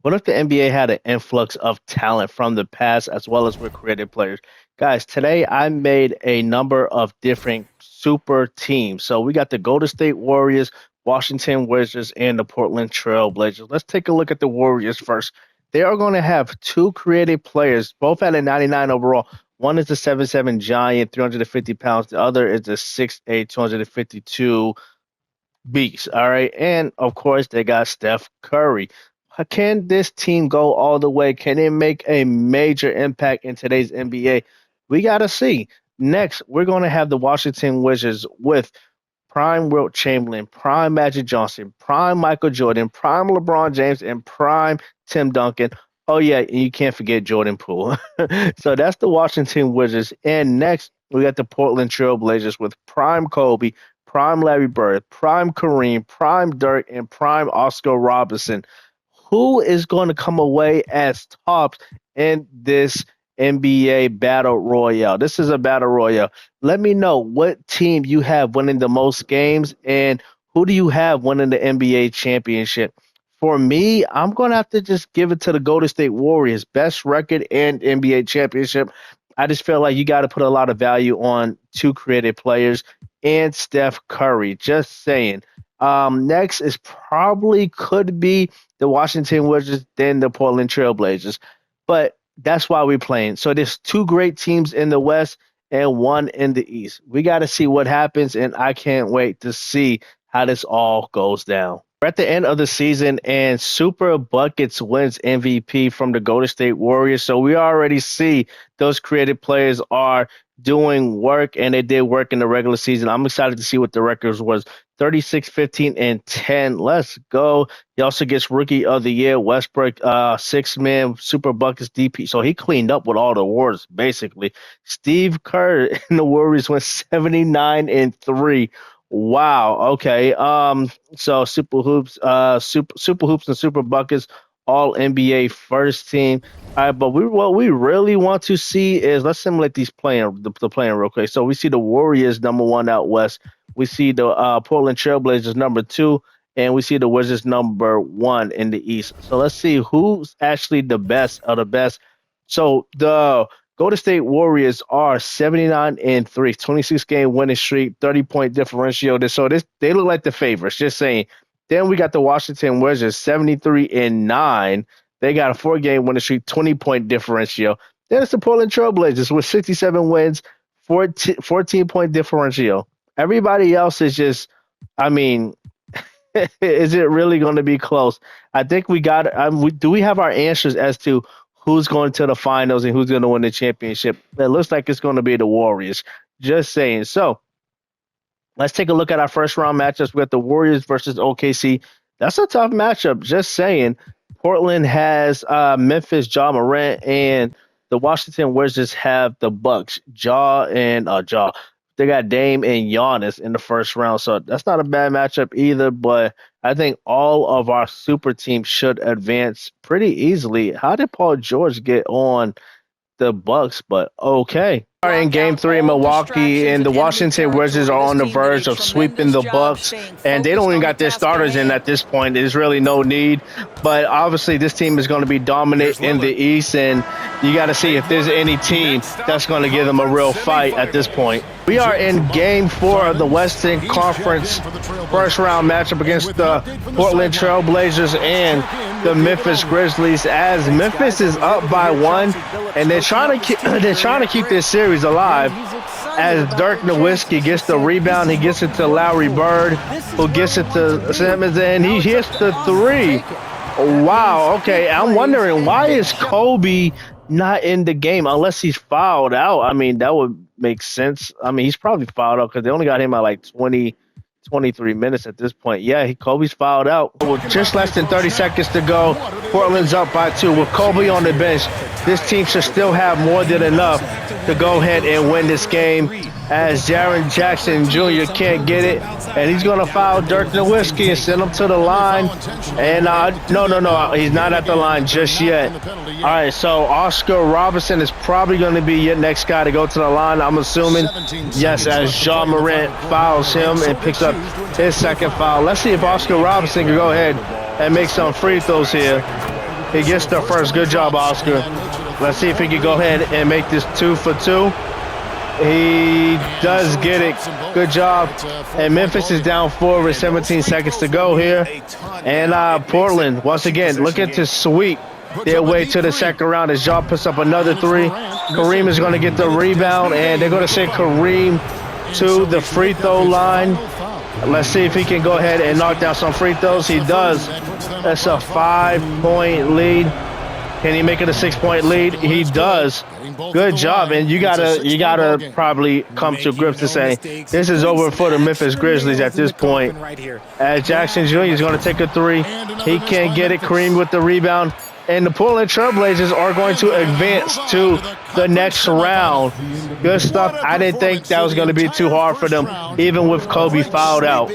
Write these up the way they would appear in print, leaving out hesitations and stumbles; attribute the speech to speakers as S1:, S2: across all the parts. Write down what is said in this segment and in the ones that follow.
S1: What if the NBA had an influx of talent from the past as well as with creative players? Guys, today I made a number of different super teams. So we got the Golden State Warriors, Washington Wizards, and the Portland Trail Blazers. Let's take a look at the Warriors first. They are going to have two creative players, both at a 99 overall. One is the 7'7 giant, 350 pounds. The other is the 6'8, 252 beast. All right. And of course, they got Steph Curry. Can this team go all the way? Can it make a major impact in today's NBA? We got to see. Next, we're going to have the Washington Wizards with prime Wilt Chamberlain, prime Magic Johnson, prime Michael Jordan, prime LeBron James, and prime Tim Duncan. Oh, yeah, and you can't forget Jordan Poole. So that's the Washington Wizards. And next, we got the Portland Trail Blazers with prime Kobe, prime Larry Bird, prime Kareem, prime Dirk, and prime Oscar Robertson. Who is going to come away as tops in this NBA battle royale? This is a battle royale. Let me know what team you have winning the most games and who do you have winning the NBA championship. For me, I'm going to have to just give it to the Golden State Warriors, best record and NBA championship. I just feel like you got to put a lot of value on two creative players and Steph Curry. Just saying. Next is probably could be the Washington Wizards, then the Portland Trail Blazers. But that's why we're playing. So there's two great teams in the West and one in the East. We got to see what happens, and I can't wait to see how this all goes down. We're at the end of the season, and Super Buckets wins MVP from the Golden State Warriors. So we already see those creative players are doing work, and they did work in the regular season. I'm excited to see what the records was. 36, 15, and 10. Let's go. He also gets Rookie of the Year, Westbrook, six-man Super Buckets DP. So he cleaned up with all the awards, basically. Steve Kerr and the Warriors went 79 and 3. Wow. Okay. So Super Hoops, Super Hoops and Super Buckets, all NBA first team. All right, but what we really want to see is let's simulate these playing the playing real quick. So we see the Warriors number one out west. We see the Portland Trailblazers number two, and we see the Wizards number one in the East. So let's see who's actually the best of the best. So the Golden State Warriors are 79 and 3, 26 game winning streak, 30-point differential. So they look like the favorites, just saying. Then we got the Washington Wizards, 73 and 9. They got a 4-game winning streak, 20-point differential. Then it's the Portland Trailblazers with 67 wins, 14-point differential. Everybody else is just, I mean, is it really going to be close? I think we got, do we have our answers as to who's going to the finals and who's going to win the championship? It looks like it's going to be the Warriors. Just saying. So let's take a look at our first round matchups. We got the Warriors versus OKC. That's a tough matchup. Just saying. Portland has Memphis, Ja Morant, and the Washington Wizards have the Bucks, Ja. They got Dame and Giannis in the first round, so that's not a bad matchup either. But I think all of our super teams should advance pretty easily. How did Paul George get on the Bucks? But okay. Are in Game 3 in Milwaukee, and the Washington Wizards are on the verge of sweeping the Bucks, and they don't even got their starters in at this point. There's really no need, but obviously this team is going to be dominant in the East, and you got to see if there's any team that's going to give them a real fight at this point. We are in Game 4 of the Western Conference first round matchup against the Portland Trail Blazers and the Memphis Grizzlies, as Memphis is up by 1, and they're trying to keep this series alive. As Dirk Nowitzki gets the rebound, he gets it to Larry Bird, who gets it to Simmons, and he hits the three. Wow. Okay, I'm wondering why is Kobe not in the game unless he's fouled out. I mean, that would make sense. I mean, he's probably fouled out because they only got him at like 23 minutes at this point. Yeah, Kobe's fouled out. With just less than 30 seconds to go, Portland's up by 2. With Kobe on the bench, this team should still have more than enough to go ahead and win this game, as Jaren Jackson Jr. can't get it, and he's going to foul Dirk Nowitzki and send him to the line. And no, he's not at the line just yet. All right, so Oscar Robertson is probably going to be your next guy to go to the line, I'm assuming. Yes, as Ja Morant fouls him and picks up his second foul. Let's see if Oscar Robertson can go ahead and make some free throws here. He gets the first. Good job, Oscar. Let's see if he can go ahead and make this 2 for 2. He does get it. Good job. And Memphis is down 4 with 17 seconds to go here. And Portland, once again, looking to sweep their way to the second round as Ja puts up another 3. Kareem is going to get the rebound, and they're going to send Kareem to the free throw line. Let's see if he can go ahead and knock down some free throws. He does. That's a 5-point lead. Can he make it a 6-point lead? He does. Good job. And you gotta probably come to grips to say this is over for the Memphis Grizzlies at this point. As Jackson Jr. is going to take a 3. He can't get it. Kareem with the rebound. And the Portland Trailblazers are going to advance to the next round. Good stuff. I didn't think that was going to be too hard for them, even with Kobe fouled out.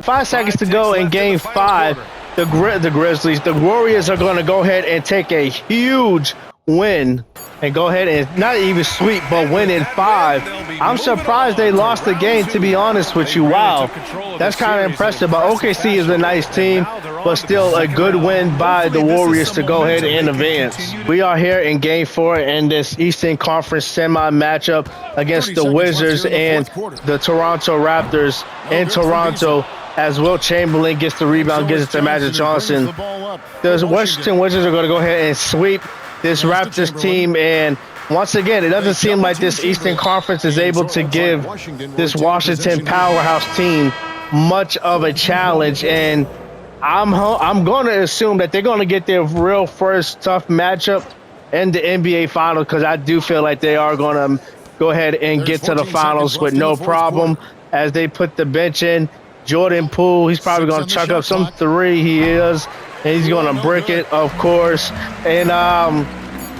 S1: 5 seconds to go in Game 5. The Grizzlies, the Warriors are going to go ahead and take a huge win and go ahead and not even sweep, but win in 5. I'm surprised they lost the game, to be honest with you. Wow, that's kind of impressive. But OKC is a nice team, but still a good win by the Warriors to go ahead and advance. We are here in Game 4 in this Eastern Conference semi-matchup against the Wizards and the Toronto Raptors in Toronto. As Wilt Chamberlain gets the rebound, gives it to Magic Johnson. The Washington Wizards are going to go ahead and sweep this Raptors team, and once again, it doesn't seem like this Eastern Conference is able to give this Washington powerhouse team much of a challenge, and I'm going to assume that they're going to get their real first tough matchup in the NBA Finals, because I do feel like they are going to go ahead and get to the Finals with no problem as they put the bench in. Jordan Poole, he's probably going to chuck up some 3. He is. And he's going to brick it, of course. And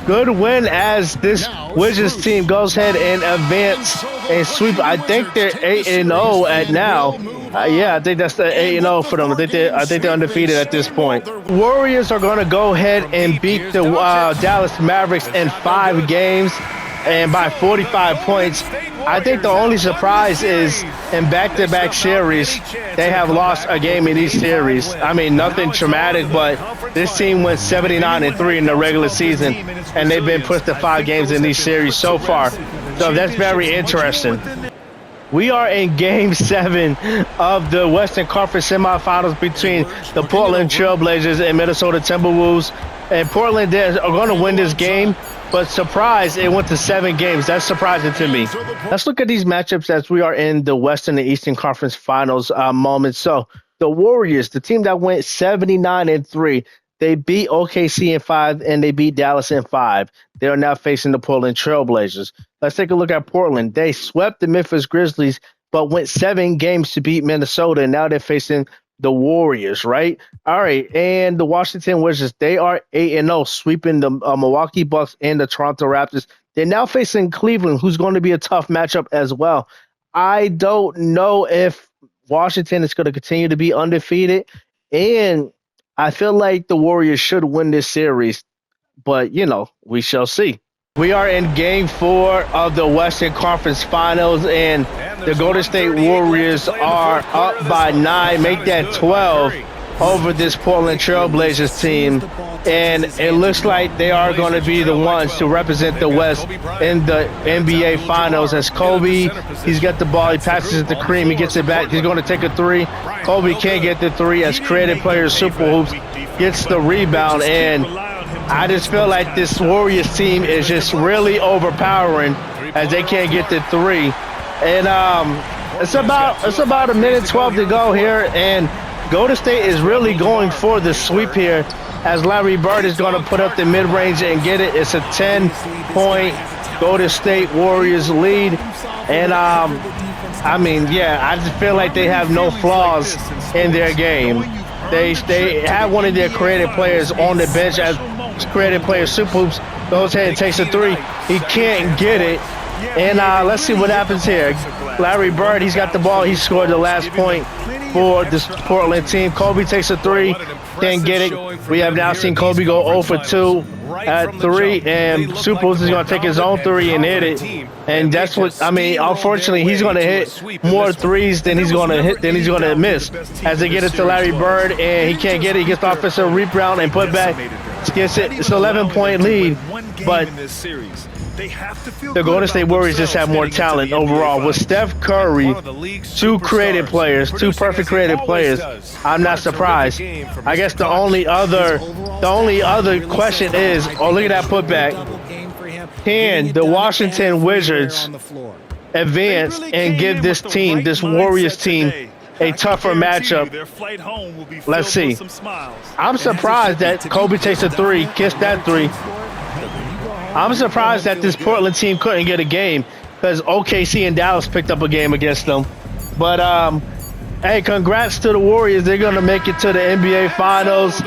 S1: good win as this Wizards team goes ahead and advance and sweep. I think they're 8-0 at now. Yeah, I think that's the 8-0 for them. I think they're undefeated at this point. Warriors are going to go ahead and beat the Dallas Mavericks in 5 games and by 45 points. I think the only surprise is in back-to-back series, they have lost a game in each series. I mean, nothing traumatic, but this team went 79-3 in the regular season, and they've been pushed to 5 games in these series so far. So that's very interesting. We are in Game 7 of the Western Conference semifinals between the Portland Trailblazers and Minnesota Timberwolves. And Portland are going to win this game, but surprise, it went to 7 games. That's surprising to me. Let's look at these matchups as we are in the Western and Eastern Conference Finals moment. So the Warriors, the team that went 79-3, they beat OKC in 5 and they beat Dallas in 5. They are now facing the Portland Trailblazers. Let's take a look at Portland. They swept the Memphis Grizzlies, but went 7 games to beat Minnesota, and now they're facing the Warriors, right? All right, and the Washington Wizards, they are 8-0, sweeping the Milwaukee Bucks and the Toronto Raptors. They're now facing Cleveland, who's going to be a tough matchup as well. I don't know if Washington is going to continue to be undefeated, and I feel like the Warriors should win this series, but, we shall see. We are in Game 4 of the Western Conference Finals, and the Golden State Warriors are up by 9, make that 12 over this Portland Trailblazers team. And it looks like they are going to be the ones to represent the West in the NBA Finals. As Kobe, he's got the ball, he passes it to Kareem, he gets it back, he's going to take a 3. Kobe can't get the 3 as creative player Super Hoops gets the rebound, and I just feel like this Warriors team is just really overpowering as they can't get the 3. And it's about a minute 12 to go here, and Golden State is really going for the sweep here as Larry Bird is going to put up the mid-range and get it. It's a 10-point Golden State Warriors lead. And I just feel like they have no flaws in their game. They have one of their creative players on the bench as creative player Super Hoops goes ahead and takes a 3. He can't get it. And let's see what happens here. Larry Bird, he's got the ball. He scored the last point for this Portland team. Kobe takes a 3, can't get it. We have now seen Kobe go 0 for 2 at 3, and Super Hoops is going to take his own 3 and hit it. And that's what, unfortunately, he's going to hit more 3s than he's going to miss as they get it to Larry Bird, and he can't get it. He gets the offensive rebound and put back. It's an 11-point lead, but the Golden State Warriors just have more talent overall. With Steph Curry, two creative players, two perfect creative players, I'm not surprised. I guess the only other question is, oh, look at that putback. Can the Washington Wizards advance and give this team, this Warriors team, a tougher matchup? Let's see. I'm surprised that Kobe takes a three, kissed that three. I'm surprised that this Portland team couldn't get a game because OKC and Dallas picked up a game against them. But, hey, congrats to the Warriors. They're going to make it to the NBA Finals.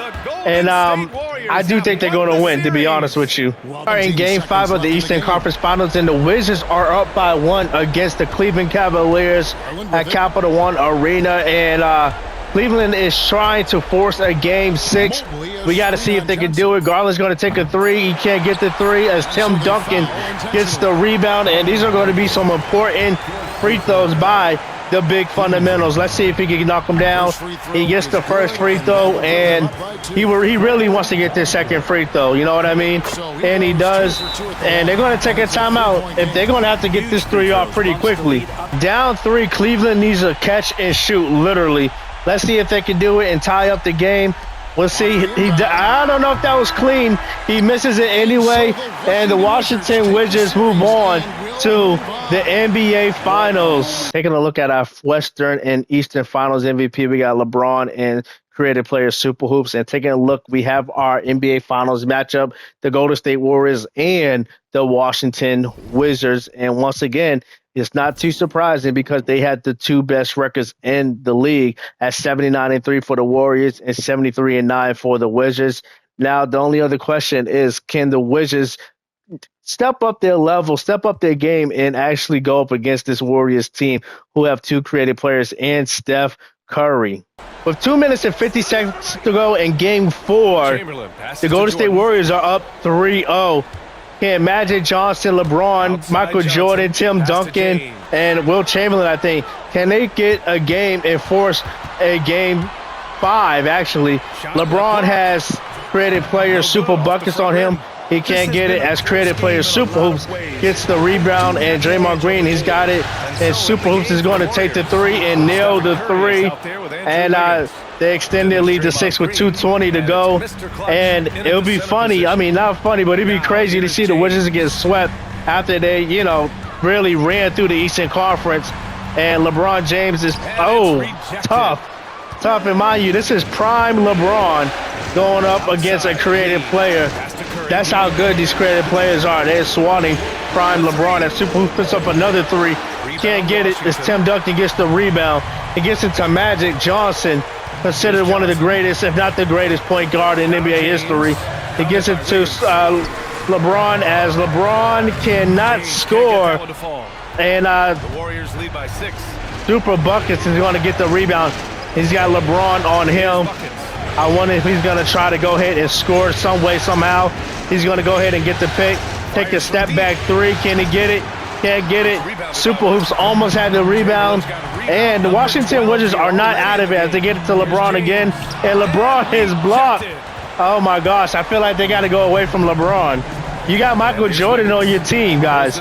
S1: And I do think they're going to win, to be honest with you. Are in Game 5 of the Eastern Conference Finals, and the Wizards are up by 1 against the Cleveland Cavaliers at Capital One Arena. And Cleveland is trying to force a Game 6. We got to see if they can do it. Garland's going to take a three. He can't get the three as Tim Duncan gets the rebound. And these are going to be some important free throws by the big fundamentals. Let's see if he can knock them down. He gets the first free throw, and he really wants to get this second free throw. You know what I mean? And he does. And they're going to take a timeout if they're going to have to get this three off pretty quickly. Down 3, Cleveland needs a catch and shoot, literally. Let's see if they can do it and tie up the game. We'll see. I don't know if that was clean. He misses it anyway, and the Washington Wizards move on to the NBA Finals. Taking a look at our Western and Eastern Finals MVP, we got LeBron and creative player Super Hoops. And taking a look, we have our NBA Finals matchup, the Golden State Warriors and the Washington Wizards. And once again, it's not too surprising because they had the two best records in the league at 79-3 for the Warriors and 73-9 for the Wizards. Now, the only other question is, can the Wizards step up their level, step up their game, and actually go up against this Warriors team who have two creative players and Steph Curry? With 2 minutes and 50 seconds to go in Game 4, the Golden State Warriors are up 3-0. Can Magic Johnson, LeBron, Michael Jordan, Tim Duncan, and Will Chamberlain, I think, can they get a game and force a Game 5, actually? LeBron has creative players, super buckets on him. He can't get it as creative player Super Hoops gets the rebound, and Draymond Green, he's got it. And Super Hoops is going to take the three and nail the three. And they extend their lead to 6 with 2:20 to go. And it'll be funny. I mean, not funny, but it'd be crazy to see the Wizards get swept after they, you know, really ran through the Eastern Conference. And LeBron James is, tough. And mind you, this is prime LeBron going up against a creative player. That's how good these creative players are. They're swatting prime LeBron. And Super Hoops puts up another three. Can't get it as Tim Duncan gets the rebound. He gets it to Magic Johnson, considered one of the greatest, if not the greatest point guard in NBA history. He gets it to LeBron as LeBron cannot score. And
S2: the Warriors lead by 6.
S1: Super Buckets is going to get the rebound. He's got LeBron on him. I wonder if he's going to try to go ahead and score some way, somehow. He's going to go ahead and get the pick. Take a step back three. Can he get it? Can't get it. Super Hoops almost had the rebound. And the Washington Wizards are not out of it as they get it to LeBron again. And LeBron is blocked. Oh, my gosh. I feel like they got to go away from LeBron. You got Michael Jordan on your team, guys.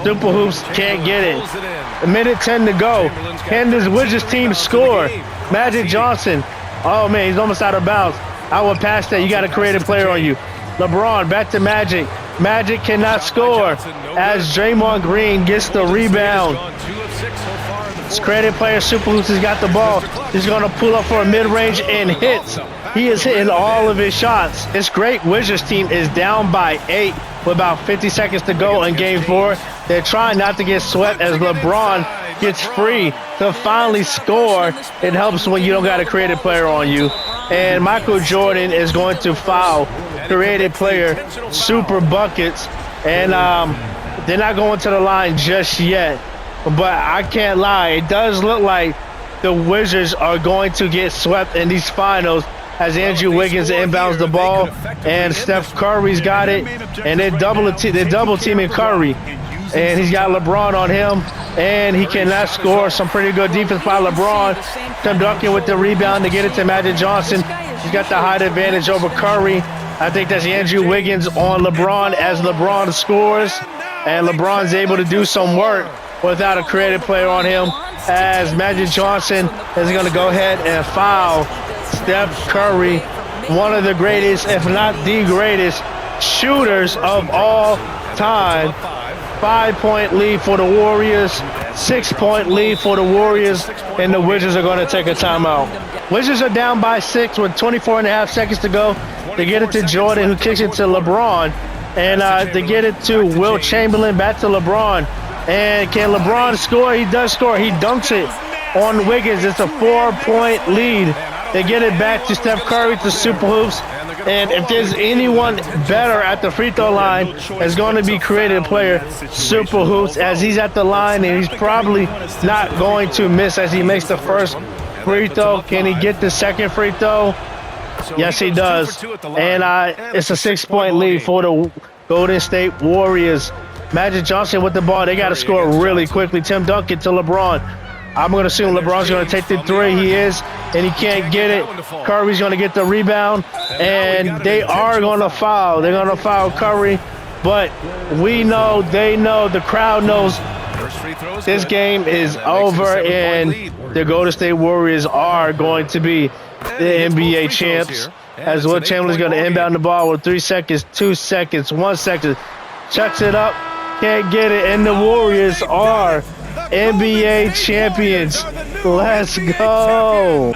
S1: Super Hoops can't get it. A minute 10 to go. Can this Wizards team score? Magic Johnson. Oh, man, he's almost out of bounds. I would pass that. You got a creative player on you. LeBron back to Magic. Magic cannot score as Draymond Green gets the rebound. This creative player Super Hoops has got the ball. He's going to pull up for a mid-range and hits. He is hitting all of his shots. This great Wizards team is down by 8 with about 50 seconds to go in Game 4. They're trying not to get swept as LeBron gets free to finally score. It helps when you don't got a creative player on you. And Michael Jordan is going to foul creative player Super Buckets. And they're not going to the line just yet. But I can't lie. It does look like the Wizards are going to get swept in these finals as Andrew Wiggins inbounds the ball. And Steph Curry's got it. And they're double teaming Curry. And he's got LeBron on him. And he cannot score. Some pretty good defense by LeBron. Tim Duncan with the rebound to get it to Magic Johnson. He's got the height advantage over Curry. I think that's Andrew Wiggins on LeBron as LeBron scores, and LeBron's able to do some work without a creative player on him, as Magic Johnson is going to go ahead and foul Steph Curry, one of the greatest, if not the greatest, shooters of all time. 5-point lead for the Warriors, 6-point lead for the Warriors, and the Wizards are going to take a timeout. Wizards are down by 6 with 24 and a half seconds to go. They get it to Jordan, who kicks it to LeBron, and they get it to Wilt Chamberlain, back to LeBron. And can LeBron score? He does score. He dunks it on Wiggins. It's a 4-point lead. They get it back to Steph Curry to Super Hoops. And if there's anyone better at the free throw line, it's going to be creative player Super Hoops, as he's at the line and he's probably not going to miss as he makes the first free throw. Can he get the second free throw? Yes, he does. And it's a 6-point lead for the Golden State Warriors. Magic Johnson with the ball. They got to score really quickly. Tim Duncan to LeBron. I'm going to assume LeBron's going to take the three. He is, and he can't get it. Curry's going to get the rebound, and they are going to foul. They're going to foul Curry, but we know, they know, the crowd knows this game is over, and the Golden State Warriors are going to be the NBA champs. As Wilt Chamberlain's going to inbound the ball with 3 seconds, 2 seconds, 1 second. Chucks it up, can't get it, and the Warriors are NBA champions. Let's go.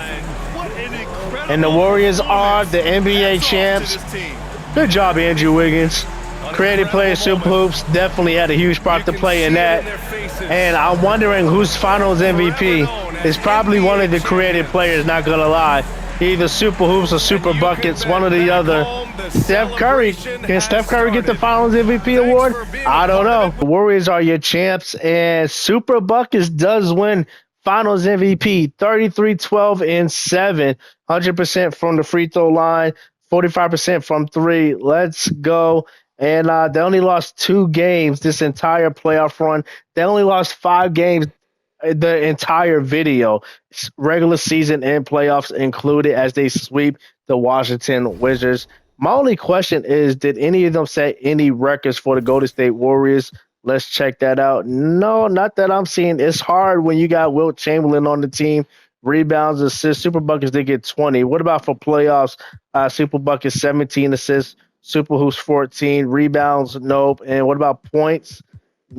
S1: And the Warriors are the NBA champs. Good job, Andrew Wiggins. Creative player Super Hoops definitely had a huge part to play in that. And I'm wondering who's finals MVP. It's probably one of the creative players, not going to lie. Either Super Hoops or Super Buckets, one or the other. Steph Curry. Can Steph Curry get the Finals MVP award? I don't know. The Warriors are your champs, and Super Buckets does win Finals MVP. 33, 12, and 7. 100% from the free throw line, 45% from three. Let's go. And they only lost 2 games this entire playoff run. They only lost 5 games the entire video, regular season and playoffs included, as they sweep the Washington Wizards. My only question is, did any of them set any records for the Golden State Warriors? Let's check that out. No, not that I'm seeing. It's hard when you got Wilt Chamberlain on the team. Rebounds, assists. Super Buckets, they get 20. What about for playoffs? Super Buckets, 17 assists. Super Hoops, 14. Rebounds, nope. And what about points?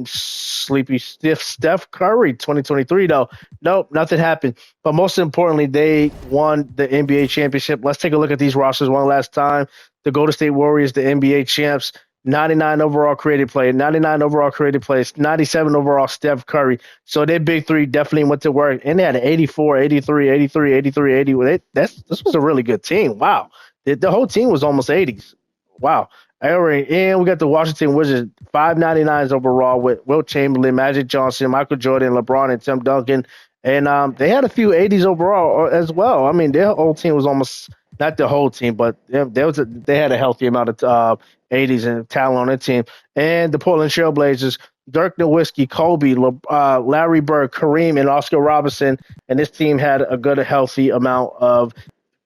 S1: Sleepy stiff Steph Curry 2023 though. Nope, nothing happened. But most importantly, they won the NBA championship. Let's take a look at these rosters one last time. The Golden State Warriors, the NBA champs, 99 overall creative play, 99 overall creative plays, 97 overall Steph Curry. So their big three definitely went to work. And they had an 84, 83, 83, 83, 80. This was a really good team. Wow. The whole team was almost 80s. Wow. And we got the Washington Wizards, 599s overall with Wilt Chamberlain, Magic Johnson, Michael Jordan, LeBron, and Tim Duncan. And they had a few 80s overall as well. I mean, their whole team was almost, not the whole team, but they had a healthy amount of 80s and talent on their team. And the Portland Trailblazers, Dirk Nowitzki, Kobe, Larry Bird, Kareem, and Oscar Robertson. And this team had a good, healthy amount of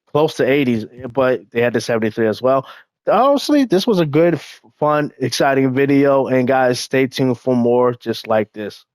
S1: close to 80s, but they had the 73 as well. Honestly, this was a good, fun, exciting video. And guys, stay tuned for more just like this.